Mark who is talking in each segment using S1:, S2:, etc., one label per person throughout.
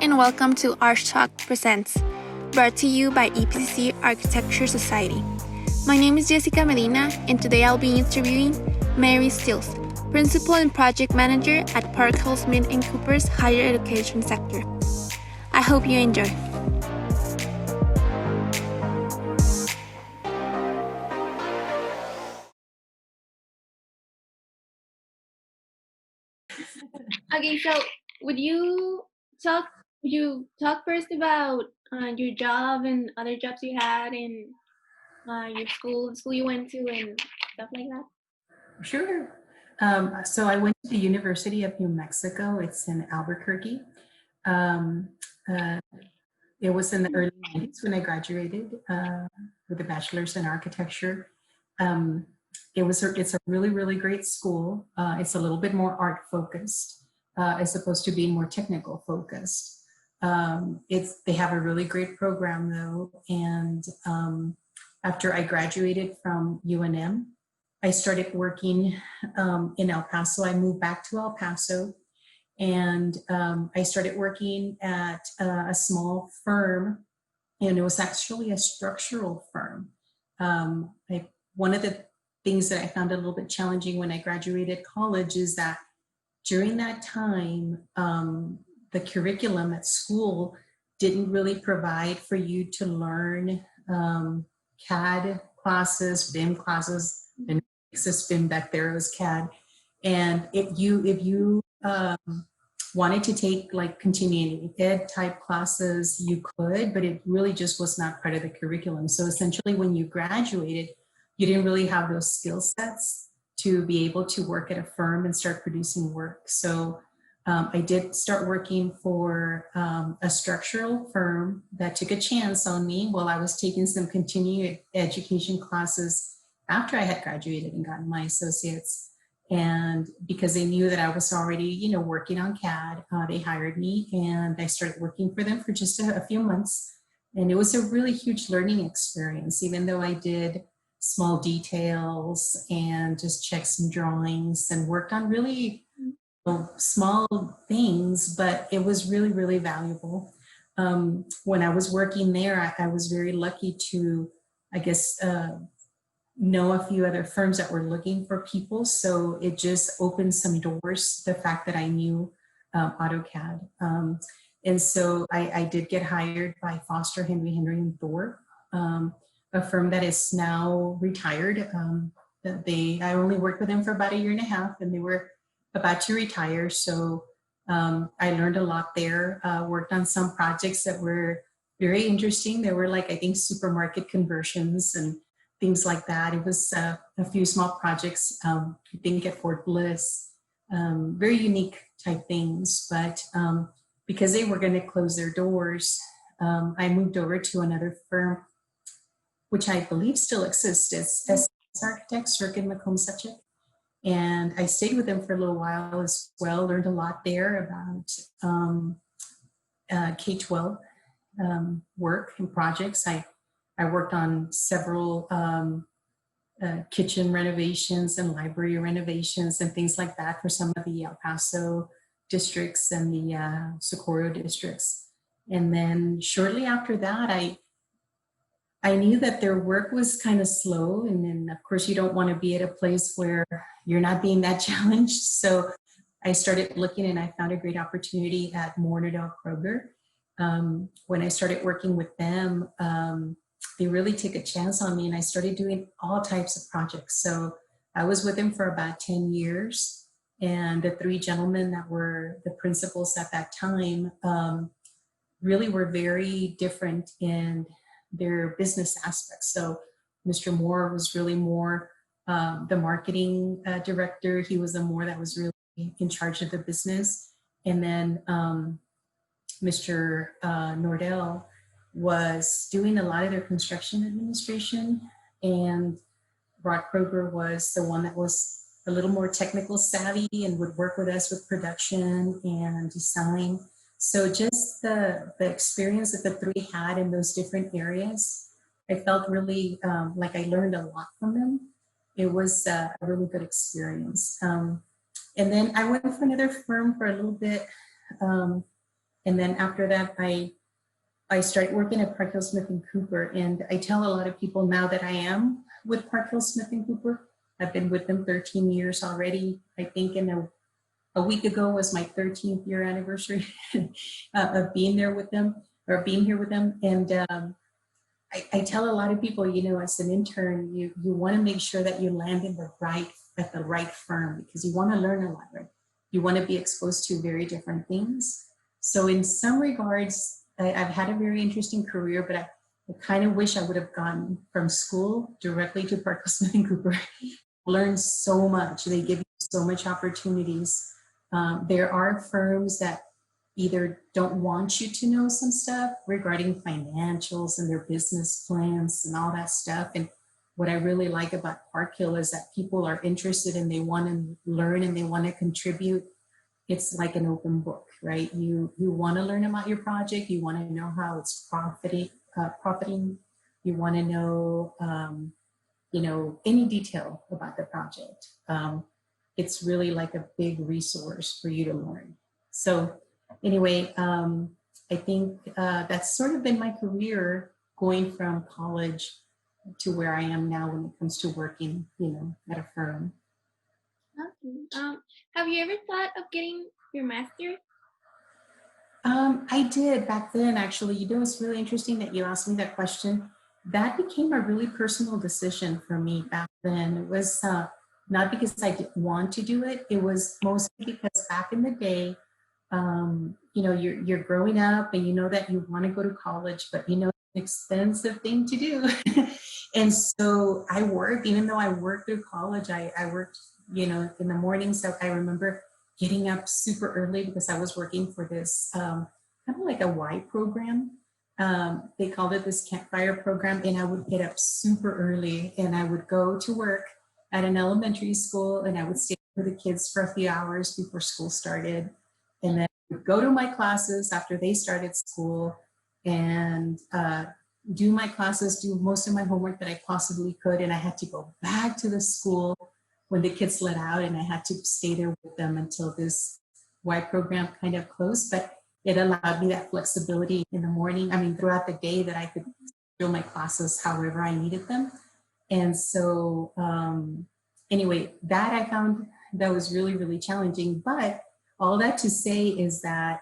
S1: and welcome to Arch Talk Presents, brought to you by EPCC Architecture Society. My name is Jessica Medina, and today I'll be interviewing Mary Stills, Principal and Project Manager at Parkhill Smith & Cooper's Higher Education Sector. I hope you enjoy. Okay, so would you talk first about your job and other jobs you had and your school you went to and stuff like that?
S2: Sure. So I went to the University of New Mexico. It's in Albuquerque. It was in the early 90s when I graduated with a bachelor's in architecture. It's a really, really great school. It's a little bit more art focused as opposed to being more technical focused. They have a really great program though. And after I graduated from UNM, I started working in El Paso. I moved back to El Paso, and I started working at a small firm, and it was actually a structural firm. One of the things that I found a little bit challenging when I graduated college is that during that time, the curriculum at school didn't really provide for you to learn CAD classes, BIM classes, and BIM back there, it was CAD. And if you wanted to take like continuing ed type classes, you could, but it really just was not part of the curriculum. So essentially when you graduated, you didn't really have those skill sets to be able to work at a firm and start producing work. So I did start working for a structural firm that took a chance on me while I was taking some continuing education classes after I had graduated and gotten my associates. And because they knew that I was already, working on CAD, they hired me and I started working for them for just a few months. And it was a really huge learning experience, even though I did small details and just checked some drawings and worked on really small things, but it was really, really valuable. When I was working there, I was very lucky to, know a few other firms that were looking for people. So it just opened some doors, the fact that I knew AutoCAD. And so I did get hired by Foster, Henry, and Thorpe, a firm that is now retired. I only worked with them for about 1.5 years and they were about to retire. So I learned a lot there, worked on some projects that were very interesting. There were I think supermarket conversions and things like that. It was a few small projects, I think at Fort Bliss, very unique type things. But because they were going to close their doors, I moved over to another firm, which I believe still exists. It's S Architects, Circuit McComb Suchet. And I stayed with them for a little while as well, learned a lot there about K-12 work and projects. I worked on several kitchen renovations and library renovations and things like that for some of the El Paso districts and the Socorro districts. And then shortly after that, I knew that their work was kind of slow. And then of course you don't want to be at a place where you're not being that challenged. So I started looking and I found a great opportunity at Mornardale Kroger. When I started working with them, they really took a chance on me and I started doing all types of projects. So I was with them for about 10 years. And the 3 gentlemen that were the principals at that time really were very different in their business aspects. So Mr. Moore was really more the marketing director. He was the more that was really in charge of the business. And then Mr. Nordell was doing a lot of their construction administration, and Rod Kroger was the one that was a little more technical savvy and would work with us with production and design. So just the experience that the 3 had in those different areas, I felt really like I learned a lot from them. It was a really good experience. And then I went for another firm for a little bit, and And then after that, I started working at Parkhill, Smith and Cooper. And I tell a lot of people now that I am with Parkhill, Smith and Cooper. I've been with them 13 years already. I think a week ago was my 13th year anniversary of being there with them, or being here with them. And I tell a lot of people, you know, as an intern, you want to make sure that you land in at the right firm, because you want to learn a lot, right? You want to be exposed to very different things. So in some regards, I've had a very interesting career, but I kind of wish I would have gone from school directly to Parkhill, Smith and Cooper. Learned so much. They give you so much opportunities. There are firms that either don't want you to know some stuff regarding financials and their business plans and all that stuff. And what I really like about Parkhill is that people are interested and they want to learn and they want to contribute. It's like an open book, right? You want to learn about your project. You want to know how it's profiting. You want to know, you know, any detail about the project. It's really like a big resource for you to learn. So anyway, I think that's sort of been my career, going from college to where I am now when it comes to working, you know, at a firm.
S1: Okay. Have you ever thought of getting your master's?
S2: I did back then, actually. You know, it's really interesting that you asked me that question. That became a really personal decision for me back then. It was not because I didn't want to do it. It was mostly because back in the day, you know, you're growing up and you know that you want to go to college, but you know, it's an expensive thing to do. And so I worked, even though I worked through college, I worked, you know, in the mornings. So I remember getting up super early because I was working for this kind of like a Y program. They called it this campfire program, and I would get up super early and I would go to work at an elementary school, and I would stay with the kids for a few hours before school started. And then I would go to my classes after they started school and do my classes, do most of my homework that I possibly could. And I had to go back to the school when the kids let out, and I had to stay there with them until this Y program kind of closed. But it allowed me that flexibility in the morning, I mean, throughout the day, that I could do my classes however I needed them. And so anyway, that I found that was really, really challenging. But all that to say is that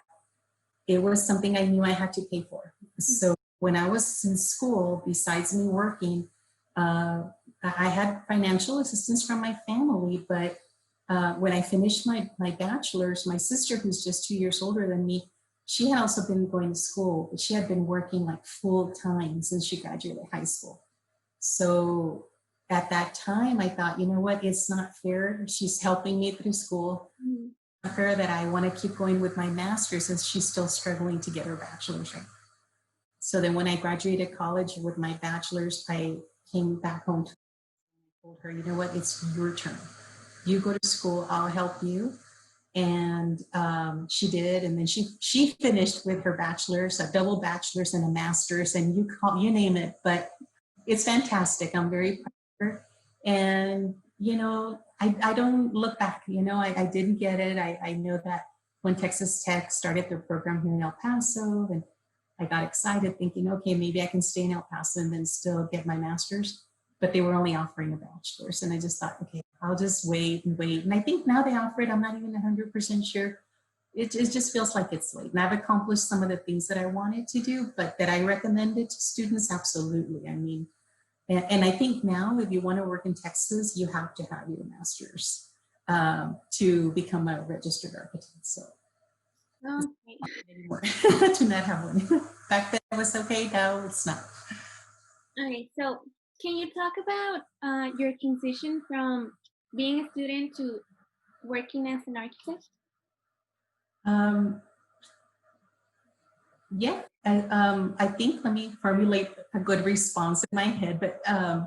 S2: it was something I knew I had to pay for. So when I was in school, besides me working, I had financial assistance from my family. But when I finished my bachelor's, my sister, who's just 2 years older than me, she had also been going to school, but she had been working like full time since she graduated high school. So at that time, I thought, you know what, it's not fair. She's helping me through school. It's not fair that I want to keep going with my master's since she's still struggling to get her bachelor's. Right? So then when I graduated college with my bachelor's, I came back home to her and I told her, you know what, it's your turn. You go to school, I'll help you. And she did. And then she finished with her bachelor's, a double bachelor's and a master's, and you name it. But it's fantastic. I'm very proud of her. And, you know, I don't look back. You know, I didn't get it. I know that when Texas Tech started their program here in El Paso, and I got excited thinking, okay, maybe I can stay in El Paso and then still get my master's. But they were only offering a bachelor's. And I just thought, okay, I'll just wait and wait. And I think now they offer it. I'm not even 100% sure. It just feels like it's late. And I've accomplished some of the things that I wanted to do, but that I recommended to students, absolutely. I mean, and I think now if you want to work in Texas, you have to have your master's to become a registered architect. So
S1: Okay.
S2: anymore to not have one. Back then it was okay, now it's not.
S1: Okay, so can you talk about your transition from being a student to working as an architect?
S2: Yeah, I think, let me formulate a good response in my head, but I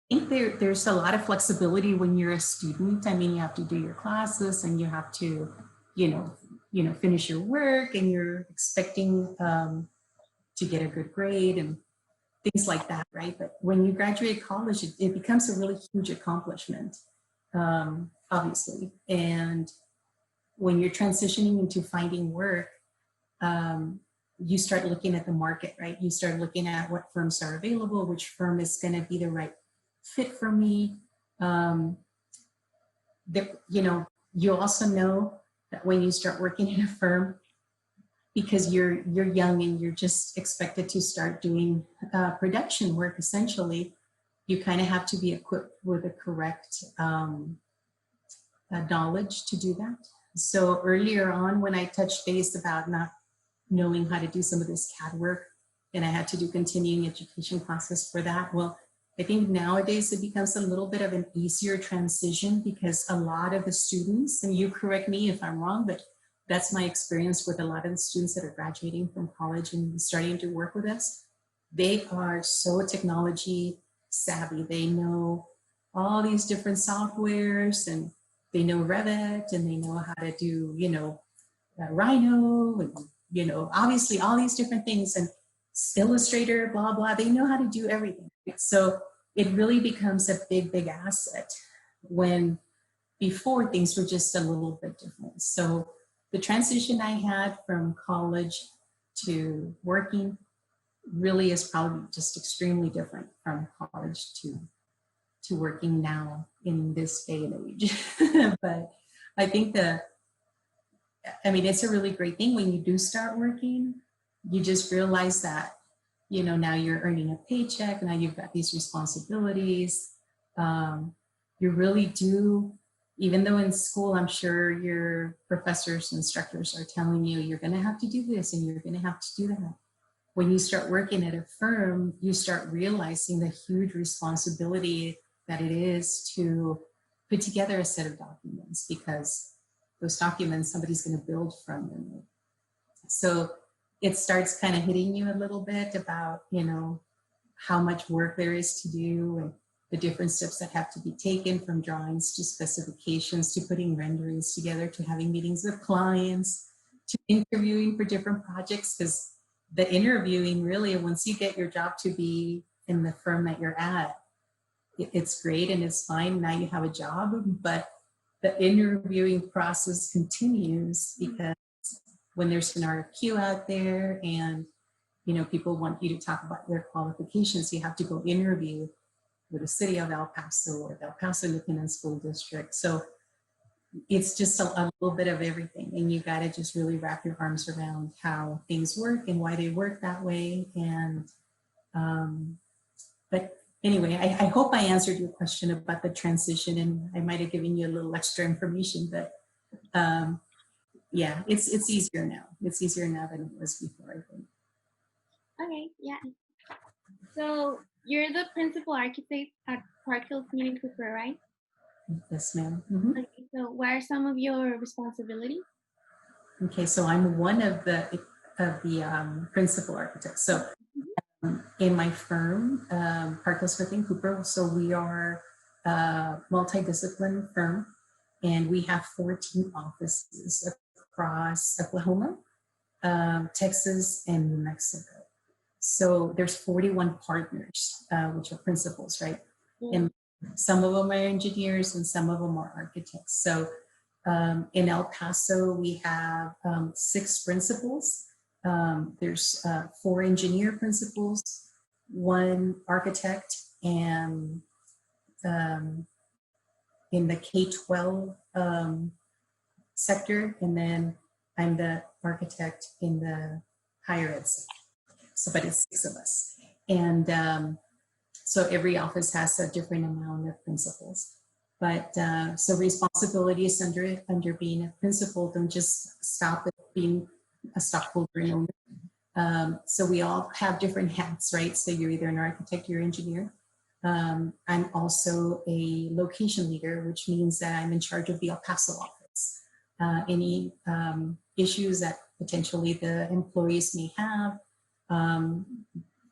S2: think there's a lot of flexibility when you're a student. I mean, you have to do your classes and you have to, you know, finish your work, and you're expecting to get a good grade and things like that, right? But when you graduate college, it becomes a really huge accomplishment, obviously. And when you're transitioning into finding work, you start looking at the market, right? You start looking at what firms are available, which firm is going to be the right fit for me. You know, you also know that when you start working in a firm, because you're young and you're just expected to start doing production work, essentially, you kind of have to be equipped with the correct knowledge to do that. So earlier on, when I touched base about not knowing how to do some of this CAD work, and I had to do continuing education classes for that, well, I think nowadays it becomes a little bit of an easier transition because a lot of the students, and you correct me if I'm wrong, but that's my experience with a lot of the students that are graduating from college and starting to work with us. They are so technology savvy. They know all these different softwares, and they know Revit, and they know how to do, you know, Rhino, and, you know, obviously all these different things, and Illustrator, blah, blah. They know how to do everything. So it really becomes a big, big asset when before things were just a little bit different. So the transition I had from college to working really is probably just extremely different from college to working now in this day and age. But I think it's a really great thing when you do start working. You just realize that, you know, now you're earning a paycheck, now you've got these responsibilities. You really do, even though in school, I'm sure your professors and instructors are telling you, you're going to have to do this and you're going to have to do that. When you start working at a firm, you start realizing the huge responsibility that it is to put together a set of documents, because those documents, somebody's going to build from them. So it starts kind of hitting you a little bit about, you know, how much work there is to do and the different steps that have to be taken, from drawings to specifications to putting renderings together to having meetings with clients to interviewing for different projects. Because the interviewing, really, once you get your job to be in the firm that you're at, it's great and it's fine. Now you have a job, but the interviewing process continues, because when there's an RFQ out there and, you know, people want you to talk about their qualifications, you have to go interview with the city of El Paso or the El Paso Independent School District. So it's just a little bit of everything, and you got to just really wrap your arms around how things work and why they work that way. And but anyway, I hope I answered your question about the transition, and I might have given you a little extra information, but yeah, it's easier now. It's easier now than it was before, I think.
S1: Okay, yeah. So you're the principal architect at Parkhill Community College, right?
S2: Yes, ma'am. Mm-hmm.
S1: Okay, so what are some of your responsibilities?
S2: Okay, so I'm one of the principal architects. So in my firm, Parkhill Smith & Cooper, so we are a multidisciplinary firm, and we have 14 offices across Oklahoma, Texas, and New Mexico. So there's 41 partners, which are principals, right? Yeah. And some of them are engineers and some of them are architects. So in El Paso, we have 6 principals. There's 4 engineer principals, 1 architect, and in the K-12 sector, and then I'm the architect in the higher ed sector. So, but it's 6 of us. And so every office has a different amount of principals. But so responsibilities under being a principal don't just stop at being a stockholder and owner. So we all have different hats, right? So you're either an architect, you're an engineer. I'm also a location leader, which means that I'm in charge of the El Paso office. Any issues that potentially the employees may have,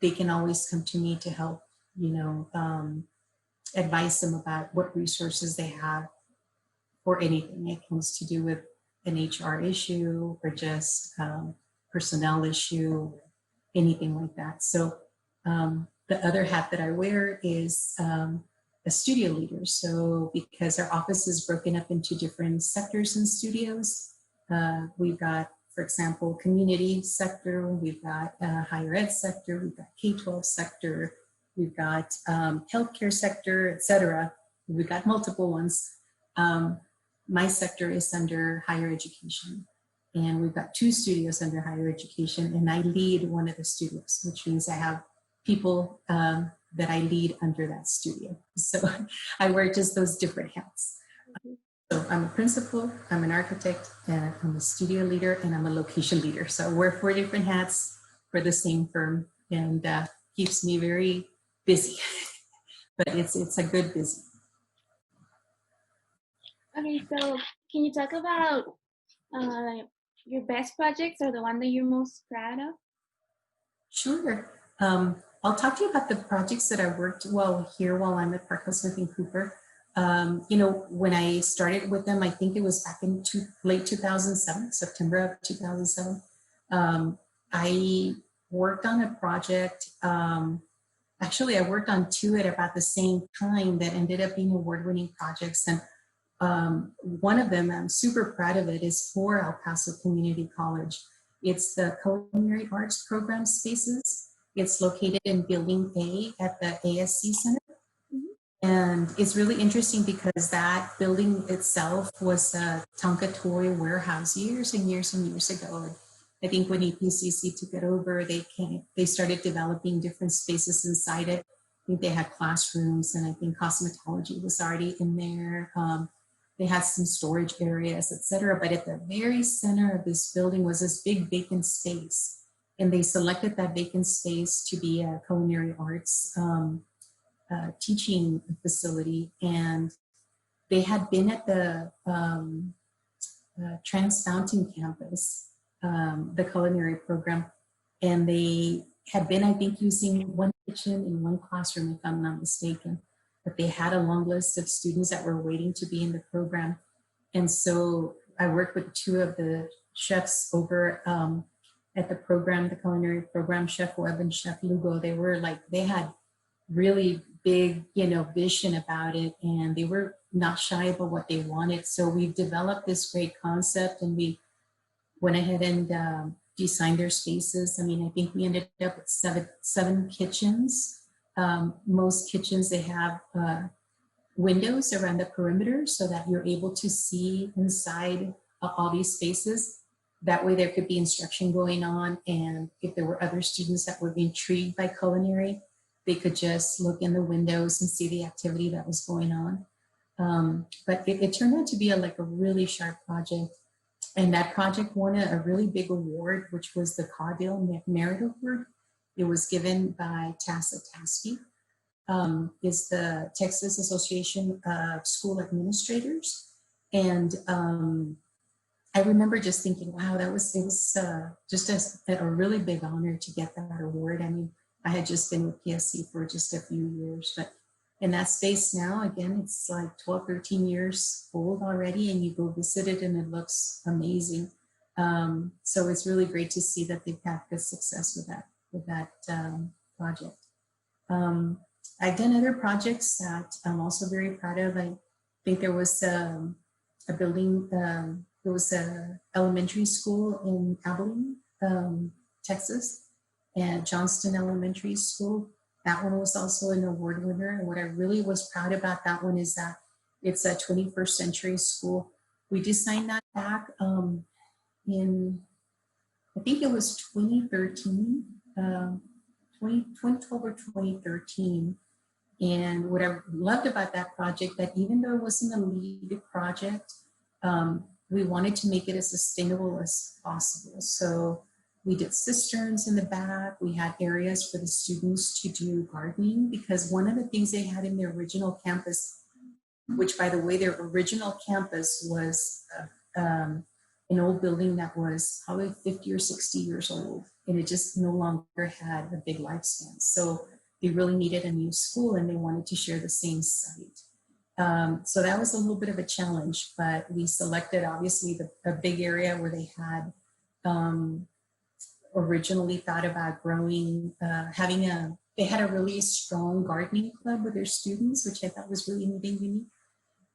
S2: they can always come to me to help, you know, advise them about what resources they have for anything. It comes to do with an HR issue or just personnel issue, anything like that. So the other hat that I wear is a studio leader. So because our office is broken up into different sectors and studios, we've got for example, community sector, we've got higher ed sector, we've got K-12 sector, we've got healthcare sector, et cetera. We've got multiple ones. My sector is under higher education, and we've got 2 studios under higher education, and I lead one of the studios, which means I have people that I lead under that studio. So I wear just those different hats. So I'm a principal, I'm an architect, and I'm a studio leader, and I'm a location leader. So I wear 4 different hats for the same firm, and keeps me very busy, but it's a good busy.
S1: Okay, so can you talk about your best projects or the one that you're most proud of?
S2: Sure. I'll talk to you about the projects that I worked while I'm at Parkhill Smith and Cooper. You know, when I started with them, I think it was back in late 2007, September of 2007. I worked on a project. Actually, I worked on 2 at about the same time that ended up being award-winning projects. And one of them, I'm super proud of it, is for El Paso Community College. It's the Culinary Arts Program Spaces. It's located in Building A at the ASC Center. And it's really interesting because that building itself was a Tonka toy warehouse years and years and years ago. And I think when EPCC took it over, they started developing different spaces inside it. I think they had classrooms, and I think cosmetology was already in there. They had some storage areas, et cetera. But at the very center of this building was this big vacant space. And they selected that vacant space to be a culinary arts teaching facility. And they had been at the Trans Fountain campus, the culinary program. And they had been, I think, using 1 kitchen and 1 classroom, if I'm not mistaken. But they had a long list of students that were waiting to be in the program. And so I worked with 2 of the chefs over at the program, the culinary program, Chef Webb and Chef Lugo. They had really big, vision about it, and they were not shy about what they wanted. So we've developed this great concept, and we went ahead and designed their spaces. I mean, I think we ended up with seven kitchens. Most kitchens, they have windows around the perimeter so that you're able to see inside all these spaces. That way there could be instruction going on, and if there were other students that were intrigued by culinary, they could just look in the windows and see the activity that was going on. But it turned out to be a really sharp project. And that project won a really big award, which was the Caudill Merit Award. It was given by TASA TASPE, is the Texas Association of School Administrators. And I remember just thinking, wow, it was just a really big honor to get that award. I mean, I had just been with PSC for just a few years, but in that space now, again, it's like 12, 13 years old already, and you go visit it and it looks amazing. So it's really great to see that they've had good success with that project. I've done other projects that I'm also very proud of. I think there was a building, there was an elementary school in Abilene, Texas, and Johnston Elementary School. That one was also an award winner. And what I really was proud about that one is that it's a 21st century school. We designed that back in, I think it was 2013, 2012 or 2013. And what I loved about that project, that even though it wasn't a lead project, we wanted to make it as sustainable as possible. So we did cisterns in the back. We had areas for the students to do gardening, because one of the things they had in their original campus, which by the way, their original campus was an old building that was probably 50 or 60 years old, and it just no longer had a big lifespan. So they really needed a new school, and they wanted to share the same site. So that was a little bit of a challenge, but we selected obviously a big area where they had originally thought about growing, they had a really strong gardening club with their students, which I thought was really neat and unique.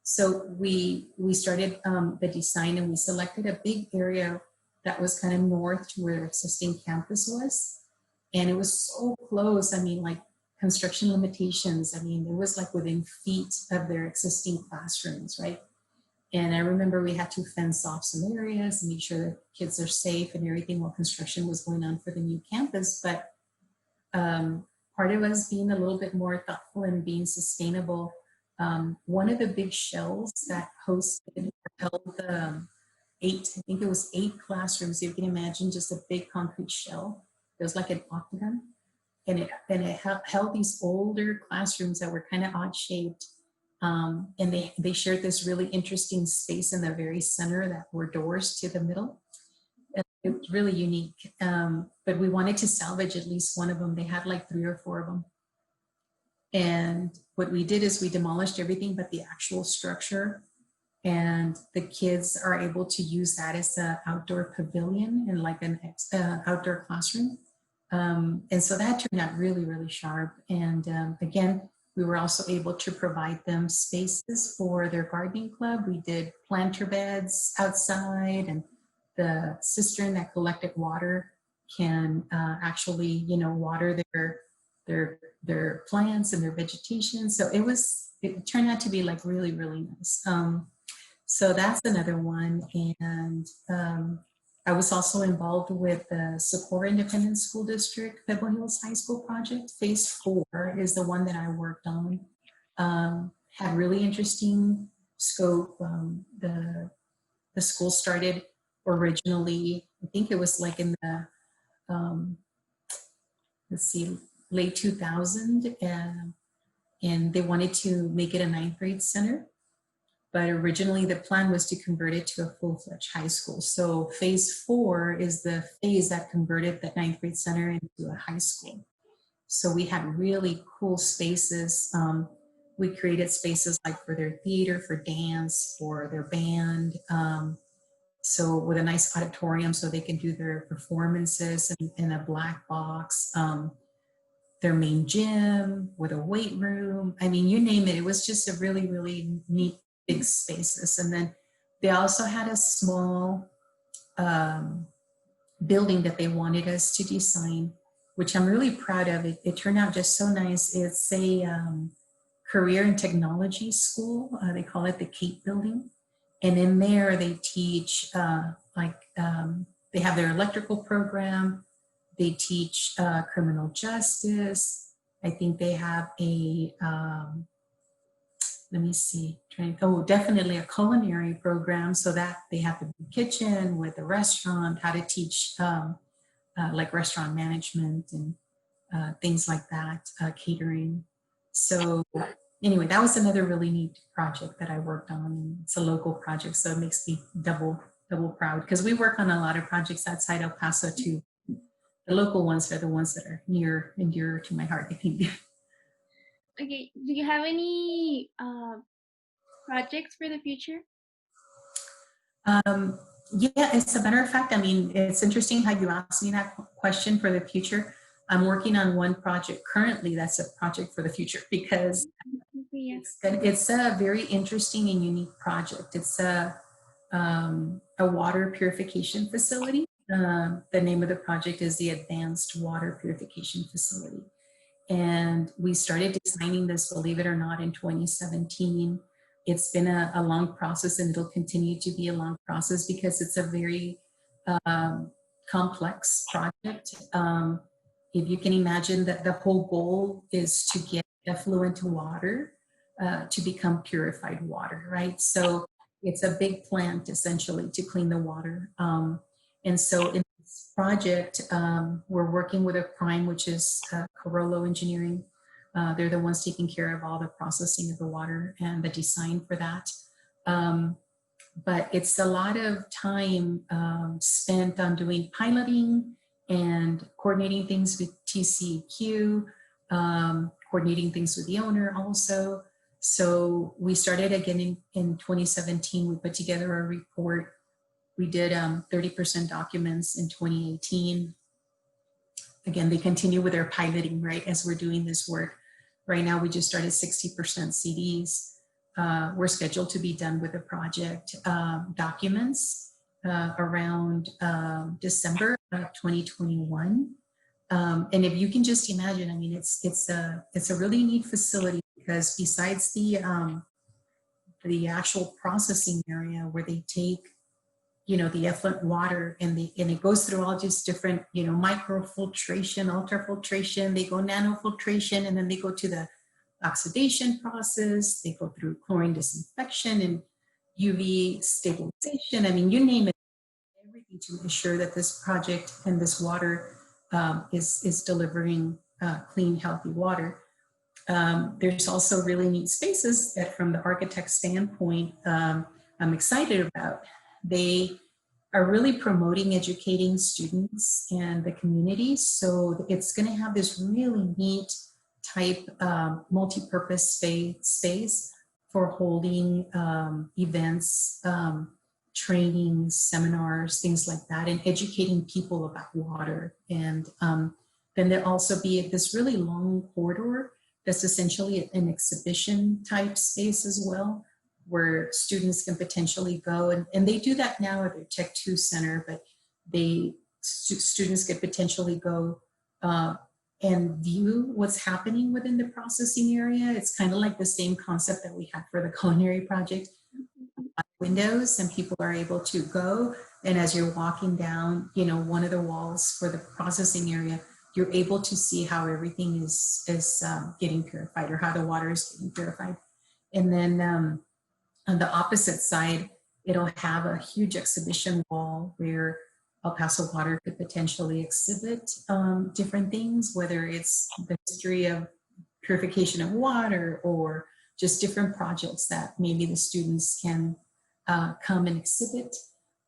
S2: So we started the design, and we selected a big area that was kind of north to where their existing campus was. And it was so close. I mean, like construction limitations. I mean, it was like within feet of their existing classrooms, right? And I remember we had to fence off some areas and make sure that kids are safe and everything while construction was going on for the new campus. But part of us being a little bit more thoughtful and being sustainable. One of the big shells that held I think it was 8 classrooms. You can imagine just a big concrete shell. It was like an octagon. And it held these older classrooms that were kind of odd shaped. And they shared this really interesting space in the very center that were doors to the middle. It was really unique. But we wanted to salvage at least one of them. They had like 3 or 4 of them. And what we did is we demolished everything but the actual structure. And the kids are able to use that as an outdoor pavilion and like an outdoor classroom. And so that turned out really, really sharp. And again, we were also able to provide them spaces for their gardening club. We did planter beds outside, and the cistern that collected water can actually, water their plants and their vegetation. So it turned out to be like really, really nice. So that's another one. And I was also involved with the Socorro Independent School District, Pebble Hills High School project. Phase 4 is the one that I worked on. Had really interesting scope. The school started originally, I think it was like in the, late 2000, and they wanted to make it a 9th grade center. But originally the plan was to convert it to a full-fledged high school. So phase 4 is the phase that converted the 9th grade center into a high school. So we had really cool spaces. We created spaces like for their theater, for dance, for their band. So with a nice auditorium so they can do their performances in a black box. Their main gym with a weight room. I mean, you name it. It was just a really, really neat big spaces. And then they also had a small building that they wanted us to design, which I'm really proud of. It turned out just so nice. It's a career and technology school. They call it the Cape Building. And in there they teach, they have their electrical program. They teach criminal justice. I think they have a, definitely a culinary program, so that they have the kitchen with a restaurant, how to teach like restaurant management and things like that, catering. So anyway, that was another really neat project that I worked on. It's a local project, so it makes me double proud, because we work on a lot of projects outside El Paso too. The local ones are the ones that are near and dear to my heart, I think.
S1: Okay, do you have any projects for the future?
S2: Yeah, as a matter of fact, I mean, it's interesting how you asked me that question for the future. I'm working on one project currently that's a project for the future, because it's a very interesting and unique project. It's a water purification facility. The name of the project is the Advanced Water Purification Facility. And we started designing this, believe it or not, in 2017. It's been a long process, and it'll continue to be a long process because it's a very complex project. If you can imagine that the whole goal is to get effluent water to become purified water, right? So it's a big plant essentially to clean the water. And so in this project, we're working with a prime, which is Carollo Engineering. They're the ones taking care of all the processing of the water and the design for that. But it's a lot of time spent on doing piloting and coordinating things with TCEQ, coordinating things with the owner also. So we started again in 2017. We put together a report. We did 30% documents in 2018. Again, they continue with their piloting, right, as we're doing this work. Right now, we just started 60% CDs. We're scheduled to be done with the project documents. around December of 2021. And if you can just imagine, I mean, it's a really neat facility because besides the actual processing area where they take, you know, the effluent water and it goes through all just different, you know, microfiltration, ultrafiltration, they go nanofiltration, and then they go to the oxidation process, they go through chlorine disinfection and UV stabilization. I mean, you name it, everything to ensure that this project and this water is delivering clean, healthy water. There's also really neat spaces that from the architect standpoint, I'm excited about. They are really promoting educating students and the community. So it's going to have this really neat type multi-purpose space for holding events, trainings, seminars, things like that, and educating people about water. And then there'll also be this really long corridor that's essentially an exhibition type space as well, where students can potentially go, and they do that now at their Tech 2 Center, but students could potentially go and view what's happening within the processing area. It's kind of like the same concept that we had for the culinary project. Windows, and people are able to go, and as you're walking down, you know, one of the walls for the processing area, you're able to see how everything is getting purified, or how the water is getting purified. And then on the opposite side, it'll have a huge exhibition wall where El Paso Water could potentially exhibit different things, whether it's the history of purification of water or just different projects that maybe the students can come and exhibit.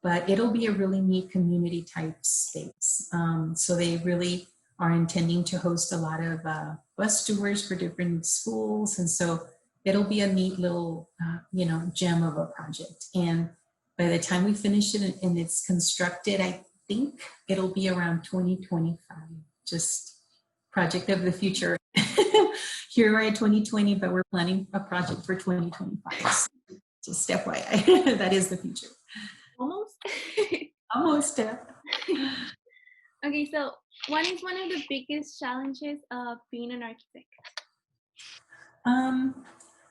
S2: But it'll be a really neat community type space. So they really are intending to host a lot of bus tours for different schools. And so it'll be a neat little, you know, gem of a project. And by the time we finish it and it's constructed, I think it'll be around 2025, just project of the future. Here we're at 2020, but we're planning a project for 2025. Just FYI, that is the future.
S1: Almost.
S2: Almost.
S1: Okay, so what is one of the biggest challenges of being an architect?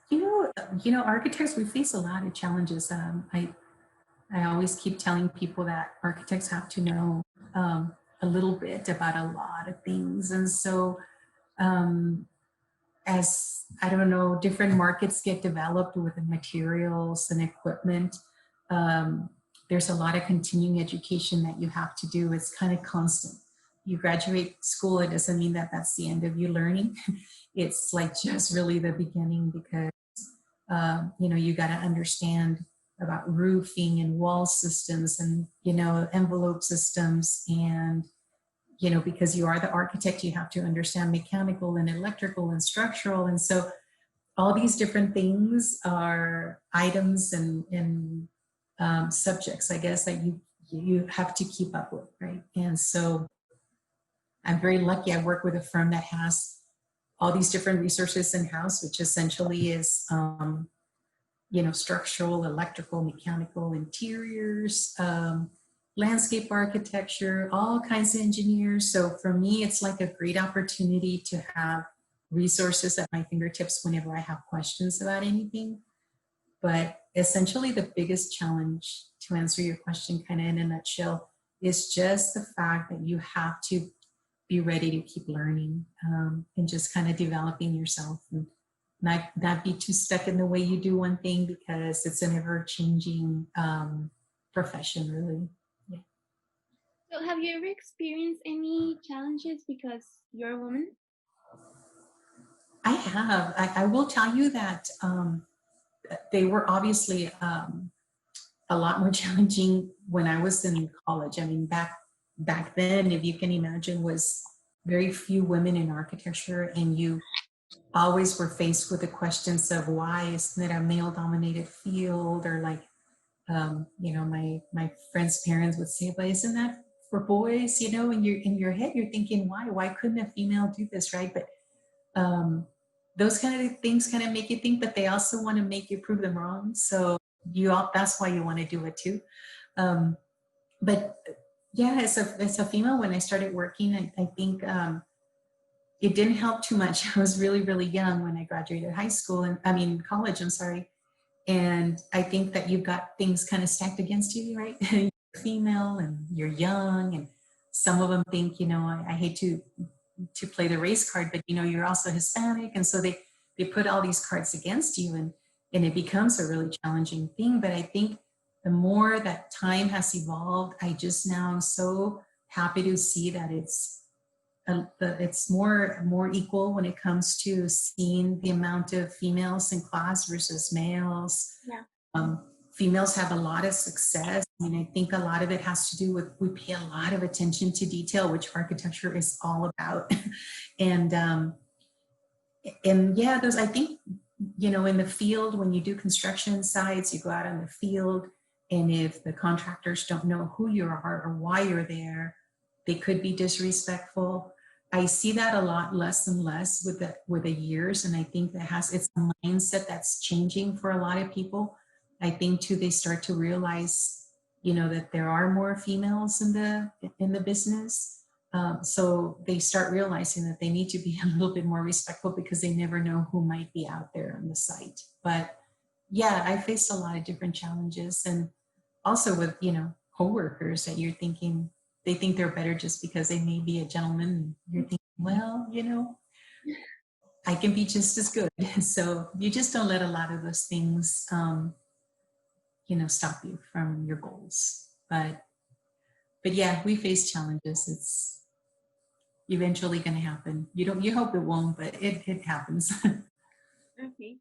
S2: You know, architects, we face a lot of challenges. I always keep telling people that architects have to know a little bit about a lot of things. And so as, I don't know, different markets get developed with the materials and equipment, there's a lot of continuing education that you have to do. It's kind of constant. You graduate school, it doesn't mean that that's the end of you learning. It's like just really the beginning, because you know, you got to understand about roofing and wall systems and, you know, envelope systems. And, you know, because you are the architect, you have to understand mechanical and electrical and structural. And so all these different things are items and subjects, I guess, that you have to keep up with, right? And so I'm very lucky. I work with a firm that has all these different resources in-house, which essentially is, you know, structural, electrical, mechanical, interiors, landscape architecture, all kinds of engineers. So for me, it's like a great opportunity to have resources at my fingertips whenever I have questions about anything. But essentially the biggest challenge, to answer your question kind of in a nutshell, is just the fact that you have to be ready to keep learning and just kind of developing yourself, and not be too stuck in the way you do one thing, because it's an ever-changing profession, really. Yeah.
S1: So have you ever experienced any challenges because you're a woman?
S2: I have. I will tell you that they were obviously a lot more challenging when I was in college. I mean, back then, if you can imagine, was very few women in architecture, and you always were faced with the questions of why isn't it a male-dominated field, or like, you know, my friends' parents would say, but isn't that for boys? You know, in your head, you're thinking, why couldn't a female do this, right? But those kind of things kind of make you think, but they also want to make you prove them wrong. So that's why you want to do it too. but yeah, as a female, when I started working, I think it didn't help too much. I was really, really young when I graduated high school, and I mean college, I'm sorry. And I think that you've got things kind of stacked against you, right? You're female and you're young, and some of them think, you know, I hate to play the race card, but you know, you're also Hispanic, and so they put all these cards against you, and it becomes a really challenging thing. But I think the more that time has evolved, I just now am so happy to see that it's more equal when it comes to seeing the amount of females in class versus males.
S1: Yeah.
S2: Females have a lot of success. I mean, I think a lot of it has to do with we pay a lot of attention to detail, which architecture is all about. and yeah, those, I think, you know, in the field, when you do construction sites, you go out on the field, and if the contractors don't know who you are or why you're there, they could be disrespectful. I see that a lot less and less with the years, and I think it's a mindset that's changing for a lot of people. I think too, they start to realize, you know, that there are more females in the business. So they start realizing that they need to be a little bit more respectful, because they never know who might be out there on the site. But yeah, I faced a lot of different challenges, and also with, you know, coworkers that you're thinking, they think they're better just because they may be a gentleman. And you're thinking, well, you know, I can be just as good. So you just don't let a lot of those things, you know, stop you from your goals. But yeah, we face challenges. It's eventually going to happen. You hope it won't, but it happens.
S1: Okay.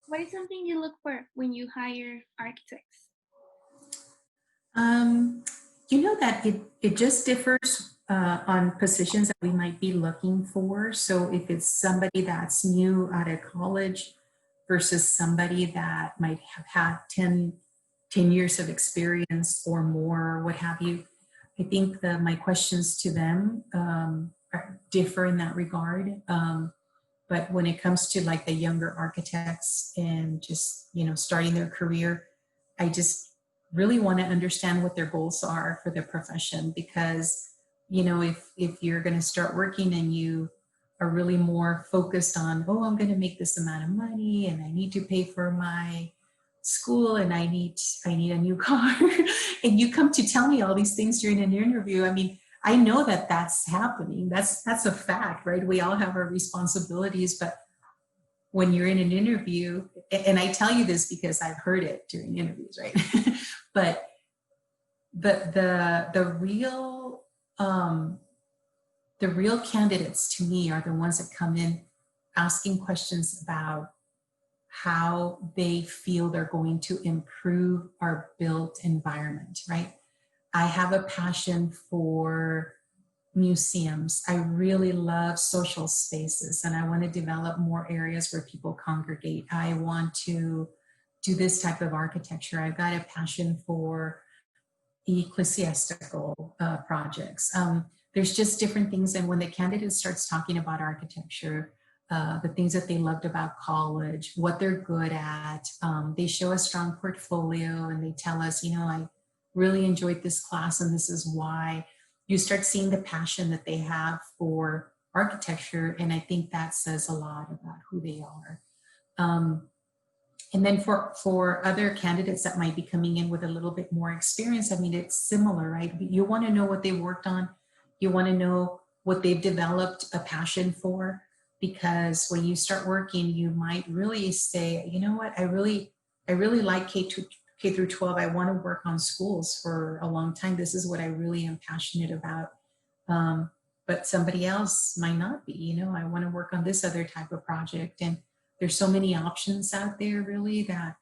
S1: What is something you look for when you hire architects?
S2: You know that it just differs on positions that we might be looking for. So if it's somebody that's new out of college versus somebody that might have had 10 years of experience or more, what have you, I think my questions to them differ in that regard. But when it comes to like the younger architects and just, you know, starting their career, I just really want to understand what their goals are for their profession. Because, you know, if you're going to start working and you are really more focused on, oh, I'm going to make this amount of money and I need to pay for my school and I need a new car, and you come to tell me all these things during an interview, I mean, I know that that's happening. That's a fact, right? We all have our responsibilities, but when you're in an interview, and I tell you this because I've heard it during interviews, right? but the real candidates to me are the ones that come in asking questions about how they feel they're going to improve our built environment, right? I have a passion for museums. I really love social spaces, and I want to develop more areas where people congregate. I want to do this type of architecture. I've got a passion for ecclesiastical projects. There's just different things. And when the candidate starts talking about architecture, the things that they loved about college, what they're good at, they show a strong portfolio and they tell us, you know, I really enjoyed this class and this is why. You start seeing the passion that they have for architecture, and I think that says a lot about who they are. And then for other candidates that might be coming in with a little bit more experience, I mean, it's similar, right? You want to know what they worked on. You want to know what they've developed a passion for, because when you start working, you might really say, you know what, I really like K through 12. I want to work on schools for a long time. This is what I really am passionate about. But somebody else might not be, you know, I want to work on this other type of project. And there's so many options out there really that,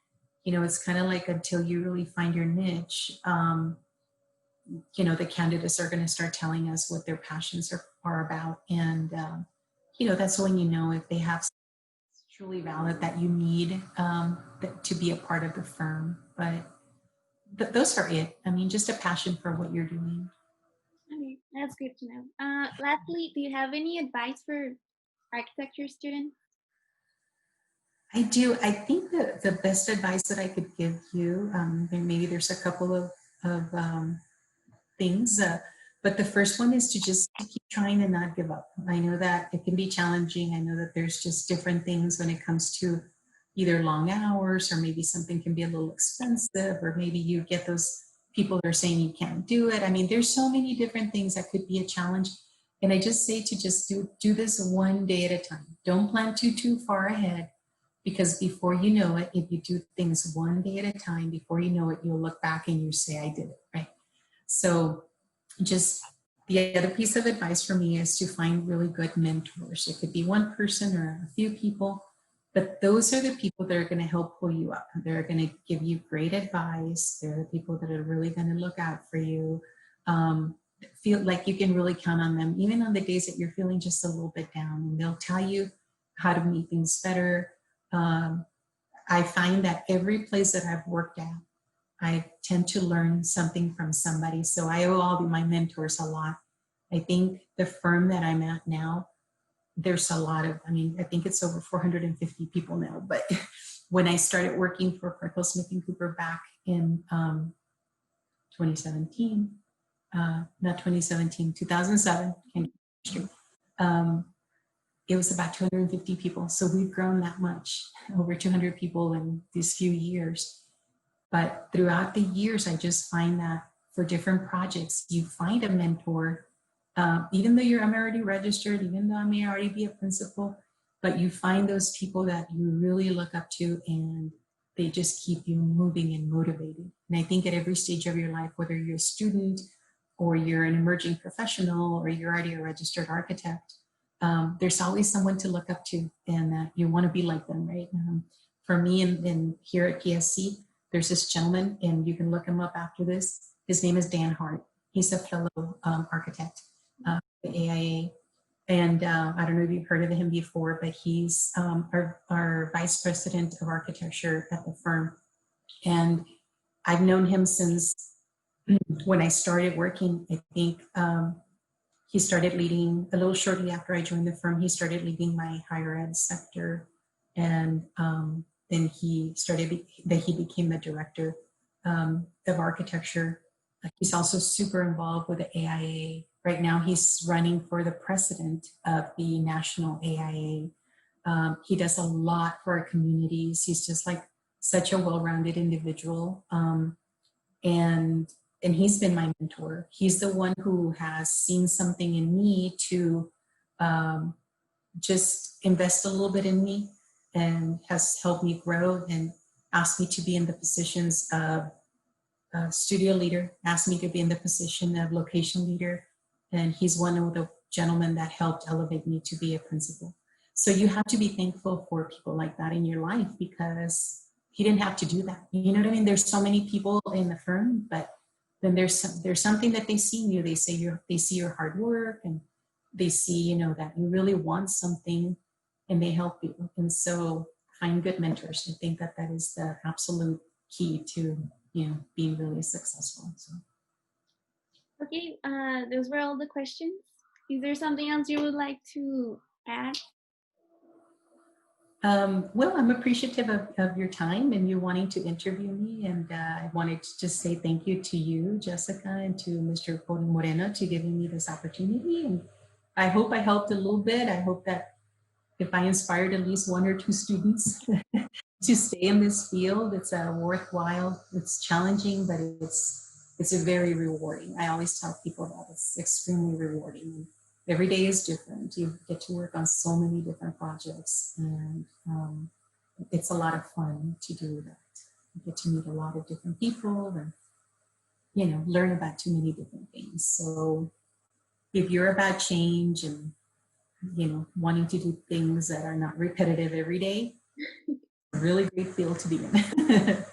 S2: you know, it's kind of like until you really find your niche, you know, the candidates are going to start telling us what their passions are about. And, you know, that's when you know if they have truly valid that you need to be a part of the firm. But those are it. I mean, just a passion for what you're doing.
S1: Okay, that's good to know. Lastly, do you have any advice for architecture students?
S2: I do. I think that the best advice that I could give you, and maybe there's a couple of things. But the first one is to just keep trying and not give up. I know that it can be challenging. I know that there's just different things when it comes to either long hours, or maybe something can be a little expensive, or maybe you get those people that are saying you can't do it. I mean, there's so many different things that could be a challenge. And I just say to just do this one day at a time. Don't plan too far ahead, because before you know it, if you do things one day at a time, before you know it, you'll look back and you say, I did it, right? So just the other piece of advice for me is to find really good mentors. It could be one person or a few people, but those are the people that are going to help pull you up. They're going to give you great advice. They're the people that are really going to look out for you. Feel like you can really count on them, even on the days that you're feeling just a little bit down, and they'll tell you how to make things better. I find that every place that I've worked at, I tend to learn something from somebody. So I owe all my mentors a lot. I think the firm that I'm at now, there's a lot of, I mean, I think it's over 450 people now, but when I started working for Parkhill, Smith & Cooper back in 2017, not 2017, 2007, it was about 250 people. So we've grown that much, over 200 people in these few years. But throughout the years, I just find that for different projects, you find a mentor, even though I'm already registered, even though I may already be a principal, but you find those people that you really look up to, and they just keep you moving and motivated. And I think at every stage of your life, whether you're a student or you're an emerging professional or you're already a registered architect, there's always someone to look up to, and you want to be like them, right? For me, and here at PSC, there's this gentleman, and you can look him up after this. His name is Dan Hart. He's a fellow architect at the AIA. And I don't know if you've heard of him before, but he's our vice president of architecture at the firm. And I've known him since when I started working. I think he started leading, a little shortly after I joined the firm, he started leading my higher ed sector. And then he became the director of architecture. He's also super involved with the AIA. Right now, he's running for the president of the national AIA. He does a lot for our communities. He's just like such a well-rounded individual. And he's been my mentor. He's the one who has seen something in me to just invest a little bit in me, and has helped me grow and asked me to be in the positions of studio leader, asked me to be in the position of location leader. And he's one of the gentlemen that helped elevate me to be a principal. So you have to be thankful for people like that in your life, because he didn't have to do that. You know what I mean? There's so many people in the firm, but then there's something that they see in you. They see your hard work, and they see, you know, that you really want something, and they help you. And so find good mentors. I think that is the absolute key to, you know, being really successful. So.
S1: Okay, those were all the questions. Is there something else you would like to add?
S2: Well, I'm appreciative of your time and you wanting to interview me. And I wanted to just say thank you to you, Jessica, and to Mr. Moreno to giving me this opportunity. And I hope I helped a little bit. I hope that if I inspired at least one or two students to stay in this field, it's worthwhile. It's challenging, but it's a very rewarding. I always tell people that it's extremely rewarding. Every day is different. You get to work on so many different projects, and it's a lot of fun to do that. You get to meet a lot of different people, and, you know, learn about too many different things. So if you're about change and, you know, wanting to do things that are not repetitive every day, a really great field to be in.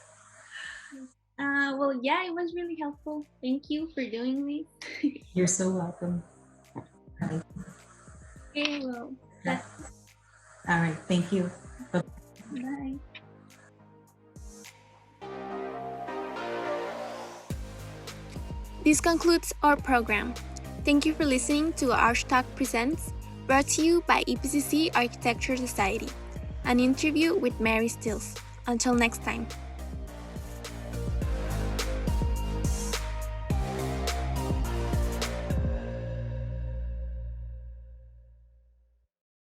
S1: Well, yeah, it was really helpful. Thank you for doing this.
S2: You're so welcome. All right.
S1: Okay, well,
S2: Yeah. All right, thank you.
S1: bye. This concludes our program. Thank you for listening to Archtalk Presents, brought to you by EPCC Architecture Society, an interview with Mary Stills. Until next time.